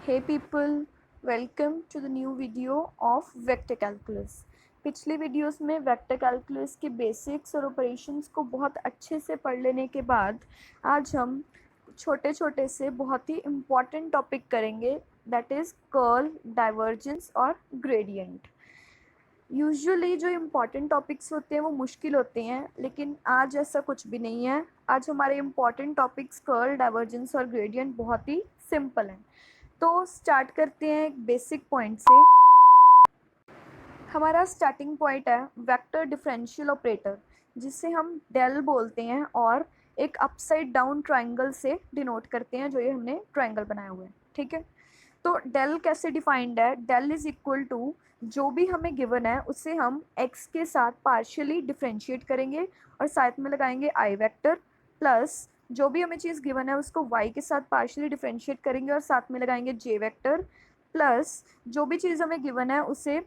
Hey people, welcome to the new video of vector calculus. पिछली videos में vector calculus के basics और operations को बहुत अच्छे से पढ़ लेने के बाद आज हम छोटे छोटे से बहुत ही इम्पॉर्टेंट टॉपिक करेंगे, दैट इज़ कर्ल, डाइवर्जेंस और ग्रेडियंट। यूजुअली जो इम्पॉर्टेंट टॉपिक्स होते हैं वो मुश्किल होते हैं, लेकिन आज ऐसा कुछ भी नहीं है। आज हमारे इम्पॉर्टेंट टॉपिक्स कर्ल, डाइवर्जेंस और ग्रेडियंट बहुत ही सिंपल हैं। तो स्टार्ट करते हैं एक बेसिक पॉइंट से। हमारा स्टार्टिंग पॉइंट है वेक्टर डिफरेंशियल ऑपरेटर, जिसे हम डेल बोलते हैं और एक अपसाइड डाउन ट्राइंगल से डिनोट करते हैं, जो ये हमने ट्राइंगल बनाया हुआ है। ठीक है, तो डेल कैसे डिफाइंड है? डेल इज इक्वल टू जो भी हमें गिवन है उसे हम एक्स के साथ पार्शियली डिफ्रेंशिएट करेंगे और साथ में लगाएंगे आई वेक्टर, प्लस जो भी हमें चीज़ गिवन है उसको वाई के साथ पार्शियली डिफ्रेंशिएट करेंगे और साथ में लगाएंगे जे वेक्टर, प्लस जो भी चीज़ हमें गिवन है उसे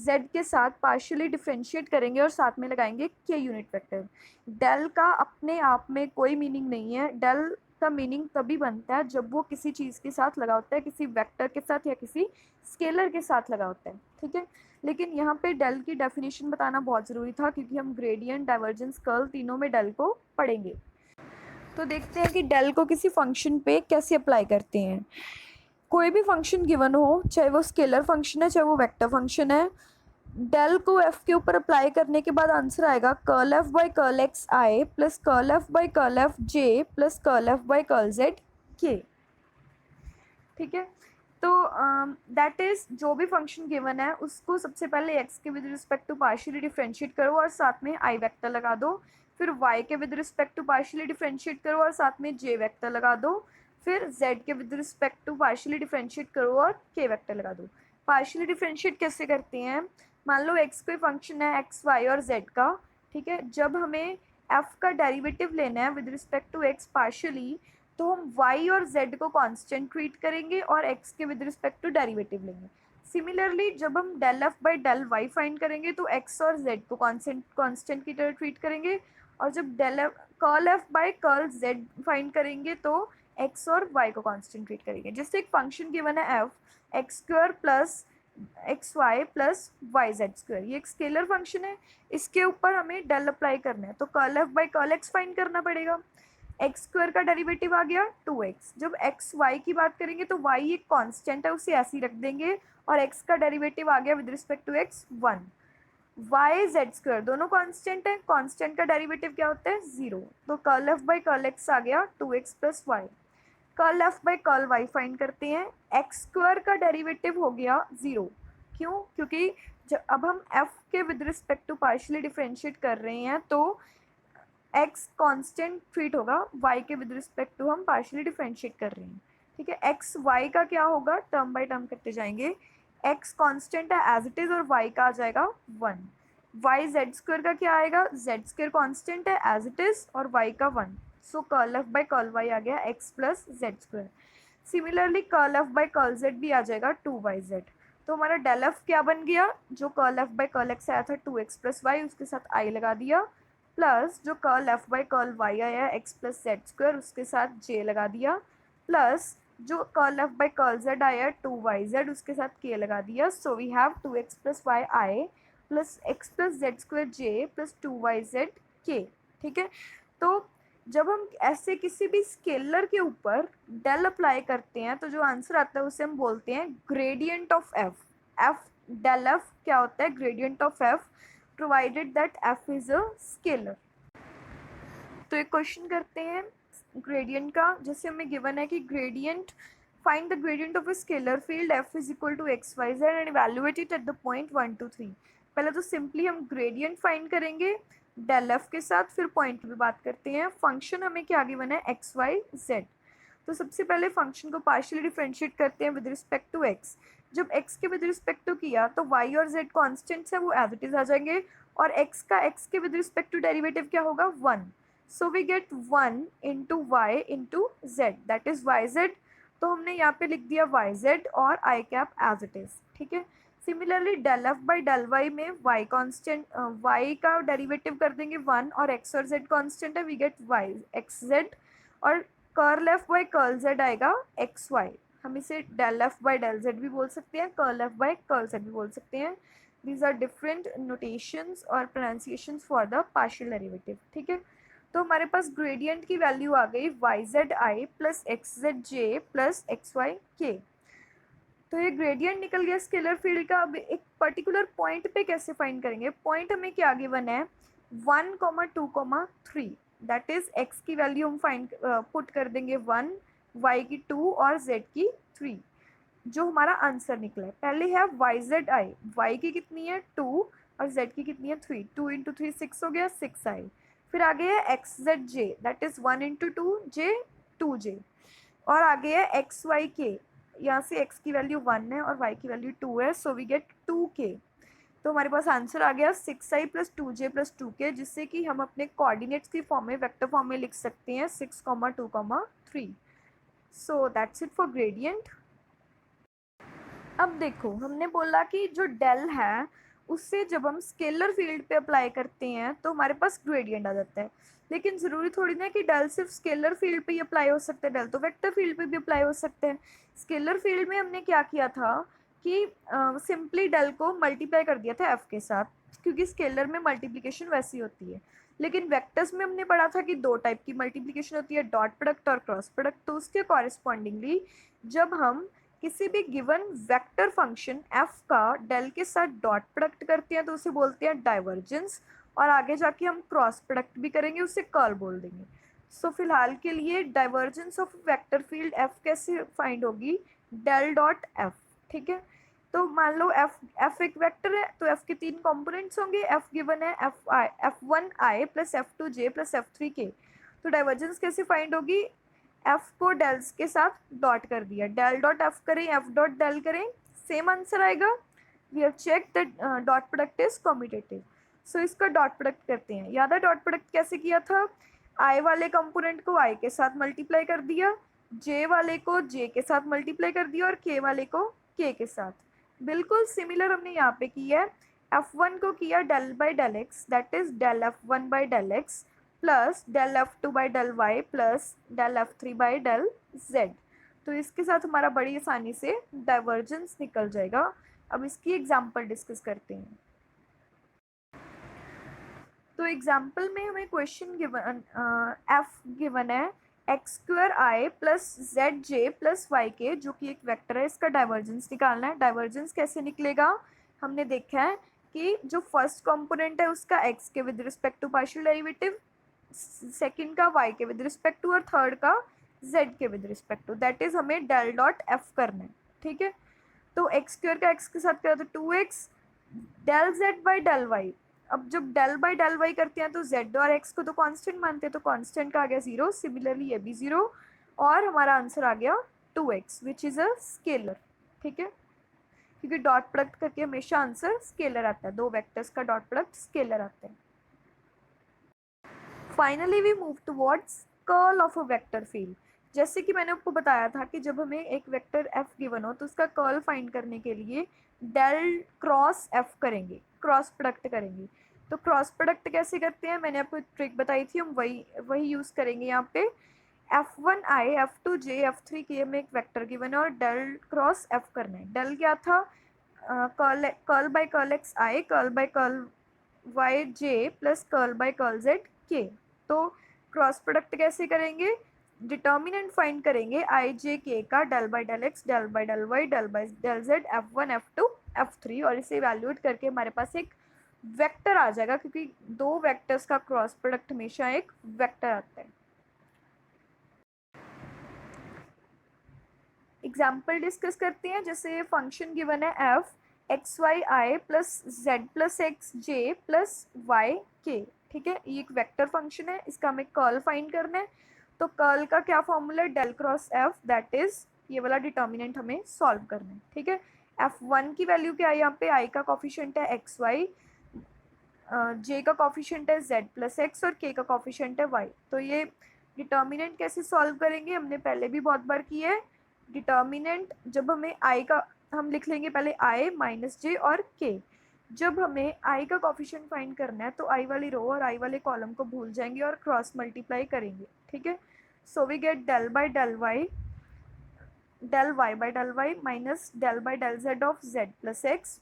z के साथ पार्शियली डिफ्रेंशिएट करेंगे और साथ में लगाएंगे k यूनिट वेक्टर। डेल का अपने आप में कोई मीनिंग नहीं है। डेल का मीनिंग तभी बनता है जब वो किसी चीज़ के साथ लगा होता है, किसी वेक्टर के साथ या किसी स्केलर के साथ लगा होता है। ठीक है, लेकिन यहाँ पे डेल की डेफिनेशन बताना बहुत ज़रूरी था, क्योंकि हम ग्रेडियंट, डाइवर्जेंस, कर्ल तीनों में डेल को पढ़ेंगे। तो देखते हैं कि डेल को किसी फंक्शन पे कैसे अप्लाई करते हैं। कोई भी फंक्शन गिवन हो, चाहे वो स्केलर फंक्शन है चाहे वो वेक्टर फंक्शन है, डेल को एफ के ऊपर अप्लाई करने के बाद आंसर आएगा curl F by curl X I plus curl F by curl F J plus curl F by curl Z के। ठीक है, तो दैट इज जो भी फंक्शन गिवन है उसको सबसे पहले एक्स के with respect to partially differentiate करो और साथ में आई वेक्टर लगा दो, फिर वाई के with respect to partially differentiate करो और साथ में जे वेक्टर लगा दो, फिर जेड के with respect to partially differentiate करो और के वेक्टर लगा दो। पार्शियली डिफ्रेंशिएट कैसे करते हैं? मान लो एक्स कोई फंक्शन है एक्स वाई और जेड का। ठीक है, जब हमें एफ का डेरिवेटिव लेना है with respect to x partially, तो हम y और z को कांस्टेंट ट्रीट करेंगे और x के विद रिस्पेक्ट टू डेरिवेटिव लेंगे। सिमिलरली जब हम del F by del y find करेंगे तो x और z को कांस्टेंट की तरह ट्रीट करेंगे, और जब del f curl F by curl z find करेंगे तो x और y को कांस्टेंट ट्रीट करेंगे। जैसे एक फंक्शन गिवन है f x square plus x y plus y Z square, ये एक स्केलर फंक्शन है, इसके ऊपर हमें डेल अप्लाई करना है, तो curl F by curl x find करना पड़ेगा। एक्स स्क्वायर का डेरिवेटिव आ गया 2x। जब एक्स वाई की बात करेंगे तो y एक कांस्टेंट है, उसे ऐसे ही रख देंगे, और x का डेरिवेटिव आ गया with respect to x 1। Y Z square दोनों कांस्टेंट है, कांस्टेंट का डेरिवेटिव क्या होता है? 0। तो curl F by curl X आ गया 2x plus Y. Curl F by curl Y find करते हैं, एक्स स्क्वायर का डेरिवेटिव हो गया 0। क्यों? क्योंकि जब अब हम f के with respect to partially differentiate कर रहे हैं तो x कांस्टेंट ट्रीट होगा, y के विद रिस्पेक्ट टू हम पार्शियली डिफ्रेंशिएट कर रहे हैं। ठीक है, x y का क्या होगा? टर्म बाय टर्म करते जाएंगे। x कांस्टेंट है एज इट इज और y का आ जाएगा 1। y z स्क्वायर का क्या आएगा? z स्क्वायर कांस्टेंट है एज इट इज और y का 1। So curl F by curl y आ गया x plus Z square. Similarly curl F by curl z भी आ जाएगा 2yz। तो हमारा डेल एफ क्या बन गया? जो curl F by curl x आया था 2x प्लस वाई, उसके साथ आई लगा दिया, प्लस जो curl F by curl y आया एक्स प्लस जेड स्क्वायर, उसके साथ जे लगा दिया, प्लस जो curl F by curl z आया 2yz, उसके साथ के लगा दिया। So we have 2x plus y i plus x plus Z square j plus 2yz k. ठीक है, तो जब हम ऐसे किसी भी स्केलर के ऊपर डेल अप्लाई करते हैं तो जो आंसर आता है उसे हम बोलते हैं gradient of f. F del f क्या होता है? Gradient of f, provided that f is a scalar. तो एक क्वेश्चन करते हैं ग्रेडियंट का। जैसे हमें गिवन है कि gradient, find the gradient of a scalar field f is equal to x y z and evaluate it at the point 1 2 3। पहले तो सिंपली हम ग्रेडियंट फाइंड करेंगे डेल एफ के साथ, फिर पॉइंट की बात करते हैं। फंक्शन हमें क्या गिवन है? X y Z. तो सबसे पहले फंक्शन को पार्शियली डिफरेंशिएट करते हैं विद रिस्पेक्ट टू एक्स। जब एक्स के विद रिस्पेक्ट टू किया तो वाई और जेड कॉन्स्टेंट्स है, वो एज इट इज आ जाएंगे, और एक्स का एक्स के विद रिस्पेक्ट टू डेरिवेटिव क्या होगा? 1। So we get 1 into Y into Z, that is Y Z. तो हमने यहाँ पे लिख दिया वाई जेड और I cap as it is. ठीक है, similarly del F by del Y में वाई कॉन्स्टेंट, वाई का डेरिवेटिव कर देंगे 1 और एक्स और जेड कॉन्स्टेंट है, we get Y X Z, और curl F by curl Z आएगा एक्स वाई। हम इसे del F by del Z भी बोल सकते हैं, curl F by curl Z भी बोल सकते हैं। दीज आर डिफरेंट नोटेशंस और pronunciations for the partial derivative, ठीक है। तो हमारे पास ग्रेडियंट की वैल्यू आ गई y z i plus x z j plus x y k. तो ये ग्रेडियंट निकल गया स्केलर फील्ड का। अब एक पर्टिकुलर पॉइंट पे कैसे फाइंड करेंगे? पॉइंट हमें क्या गिवन है, 1,2,3, दैट इज एक्स की वैल्यू हम फाइंड पुट कर देंगे 1, वाई की 2 और जेड की 3। जो हमारा आंसर निकला है, पहले है वाई जेड आई, वाई की कितनी है 2 और जेड की कितनी है 3, 2 इंटू 3 6 हो गया, 6 आई। फिर आगे है x z J, that is 1 into 2 जे, 2 जे। और आगे है एक्स वाई के, यहाँ से x की वैल्यू 1 है और y की वैल्यू 2 है, सो वी गेट 2k। तो हमारे पास आंसर आ गया 6i plus 2j plus 2k, जिससे कि हम अपने कोऑर्डिनेट्स की फॉर्म में, वेक्टर फॉर्म में लिख सकते हैं 6, 2, 3। So that's it for gradient. अब देखो, हमने बोला कि जो डेल है उससे जब हम स्केलर फील्ड पे अप्लाई करते हैं तो हमारे पास ग्रेडियंट आ जाता है। लेकिन ज़रूरी थोड़ी ना कि डेल सिर्फ स्केलर फील्ड पे ही अप्लाई हो सकता है, डेल तो वेक्टर फील्ड पे भी अप्लाई हो सकते हैं। स्केलर फील्ड में हमने क्या किया था कि सिंपली डेल को मल्टीप्लाई कर दिया था एफ के साथ, क्योंकि स्केलर में मल्टीप्लिकेशन वैसी होती है। लेकिन वेक्टर्स में हमने पढ़ा था कि दो टाइप की मल्टीप्लिकेशन होती है, डॉट प्रोडक्ट और क्रॉस प्रोडक्ट। तो उसके कॉरेस्पॉन्डिंगली जब हम किसी भी गिवन वेक्टर फंक्शन f का डेल के साथ डॉट प्रोडक्ट करते हैं तो उसे बोलते हैं डाइवर्जेंस, और आगे जाके हम क्रॉस प्रोडक्ट भी करेंगे, उसे कर्ल बोल देंगे। सो फिलहाल के लिए divergence of vector field f कैसे फाइंड होगी, डेल डॉट f, ठीक है। तो मान लो f एक वेक्टर है तो f के 3 कंपोनेंट्स होंगे, f गिवन है f1i plus f2j plus f3k। तो डाइवर्जेंस कैसे फाइंड होगी, एफ को डेल्स के साथ डॉट कर दिया, डेल डॉट एफ करें, एफ डॉट डेल करें, सेम आंसर आएगा। We have check that dot product is commutative. So इसका डॉट प्रोडक्ट करते हैं। याद है डॉट प्रोडक्ट कैसे किया था, आई वाले कंपोनेंट को आई के साथ मल्टीप्लाई कर दिया, जे वाले को जे के साथ मल्टीप्लाई कर दिया और के वाले को के साथ। बिल्कुल सिमिलर हमने यहाँ पे किया है। F1 को किया del by del x, that is del F1 by del x plus del F2 by del y plus del F3 by del z. तो इसके साथ हमारा बड़ी आसानी से डाइवर्जेंस निकल जाएगा। अब इसकी एग्जांपल डिस्कस करते हैं। तो एग्जांपल में हमें क्वेश्चन गिवन एफ गिवन है एक्स स्क्वायर आई plus Z j plus Y के, जो कि एक वेक्टर है, इसका डाइवर्जेंस निकालना है। डाइवर्जेंस कैसे निकलेगा, हमने देखा है कि जो फर्स्ट कंपोनेंट है उसका एक्स के with respect to partial derivative, second का y के विद रिस्पेक्ट टू और थर्ड का z के with respect to, that is हमें डेल डॉट f करना है, ठीक है। तो एक्स स्क्वायर का x के साथ करा तो 2x del z by del y। अब जब डेल बाई डेल y करते हैं तो z और x को तो कांस्टेंट मानते हैं, तो कांस्टेंट का आ गया 0, सिमिलरली ये भी 0, और हमारा आंसर आ गया 2x which is a scalar, ठीक है। क्योंकि डॉट प्रोडक्ट करके हमेशा आंसर स्केलर आता है, दो वेक्टर्स का डॉट प्रोडक्ट स्केलर आता है। Finally we move towards curl of a vector field. जैसे कि मैंने आपको बताया था कि जब हमें एक वेक्टर f गिवन हो तो उसका कर्ल फाइंड करने के लिए डेल क्रॉस f करेंगे, क्रॉस प्रोडक्ट करेंगे। तो क्रॉस प्रोडक्ट कैसे करते हैं, मैंने आपको एक ट्रिक बताई थी, हम वही यूज़ करेंगे यहाँ पे। f1i f2j f3k हमें एक वेक्टर गिवन है और डेल क्रॉस f करना है। डेल क्या था, curl by curl X I, curl by curl Y J plus curl by curl Z K. तो क्रॉस प्रोडक्ट कैसे करेंगे, डिटर्मिनेंट फाइंड करेंगे आई जे के का, del by del x, del by del y, del by del z, f1 f2 f3, और इसे evaluate करके हमारे पास एक वेक्टर आ जाएगा, क्योंकि दो वेक्टर्स का क्रॉस प्रोडक्ट हमेशा एक वेक्टर आता है। एग्जाम्पल डिस्कस करते हैं। जैसे फंक्शन गिवन है f x Y i plus Z plus x J plus Y के, ठीक है। ये एक वेक्टर फंक्शन है, इसका हमें कर्ल फाइंड करना है। तो कर्ल का क्या फॉर्मूला है, del cross f, that is ये वाला डिटर्मिनेंट हमें सॉल्व करना है, ठीक है। f1 की वैल्यू क्या है, यहाँ पे i का कॉफिशिएंट है एक्स वाई, j का कॉफिशिएंट है z प्लस एक्स और k का कॉफिशिएंट है y। तो ये डिटर्मिनेंट कैसे सॉल्व करेंगे, हमने पहले भी बहुत बार किया है। डिटर्मिनेंट जब हमें i का, हम लिख लेंगे पहले i माइनस j और k। जब हमें i का कॉफिशिएंट फाइंड करना है तो i वाली रो और i वाले कॉलम को भूल जाएंगे और क्रॉस मल्टीप्लाई करेंगे, ठीक है। So we get del by del y del y by del y minus del by del z of z plus x.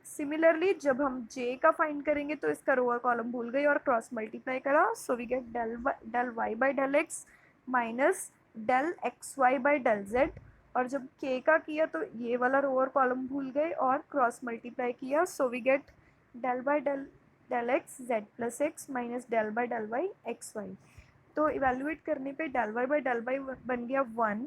Similarly जब हम j का फाइंड करेंगे तो इसका रो और कॉलम भूल गए और क्रॉस मल्टीप्लाई करा, so we get del y by del x minus del xy by del z। और जब k का किया तो ये वाला रो और कॉलम भूल गए और क्रॉस मल्टीप्लाई किया, so we get del by del x z plus x minus del by del y xy। तो इवेल्युएट करने पे del y by del y बन गया 1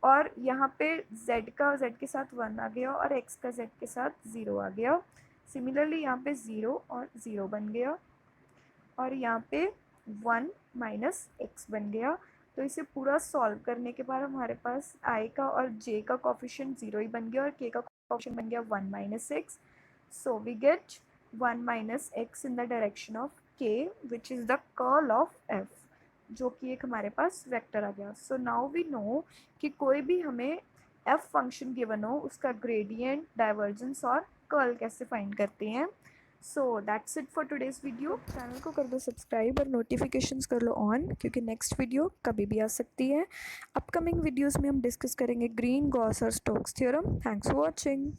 और यहाँ पे z का z के साथ 1 आ गया और x का z के साथ 0 आ गया। सिमिलरली यहाँ पे 0 और 0 बन गया और यहाँ पे 1 माइनस एक्स बन गया। तो इसे पूरा सॉल्व करने के बाद हमारे पास i का और j का कोफिशिएंट 0 ही बन गया और k का कोफिशिएंट बन गया 1 minus x. So we get 1 minus x in the direction of k which is the curl of f, जो कि एक हमारे पास वेक्टर आ गया। सो नाउ वी नो कि कोई भी हमें f फंक्शन गिवन हो उसका ग्रेडियंट, डाइवर्जेंस और कर्ल कैसे फाइंड करते हैं। So that's it for today's video. Channel को कर दो सब्सक्राइब और नोटिफिकेशंस कर लो ऑन, क्योंकि नेक्स्ट वीडियो कभी भी आ सकती है। अपकमिंग वीडियोस में हम डिस्कस करेंगे ग्रीन, गॉस और Stokes theorem. Thanks for watching.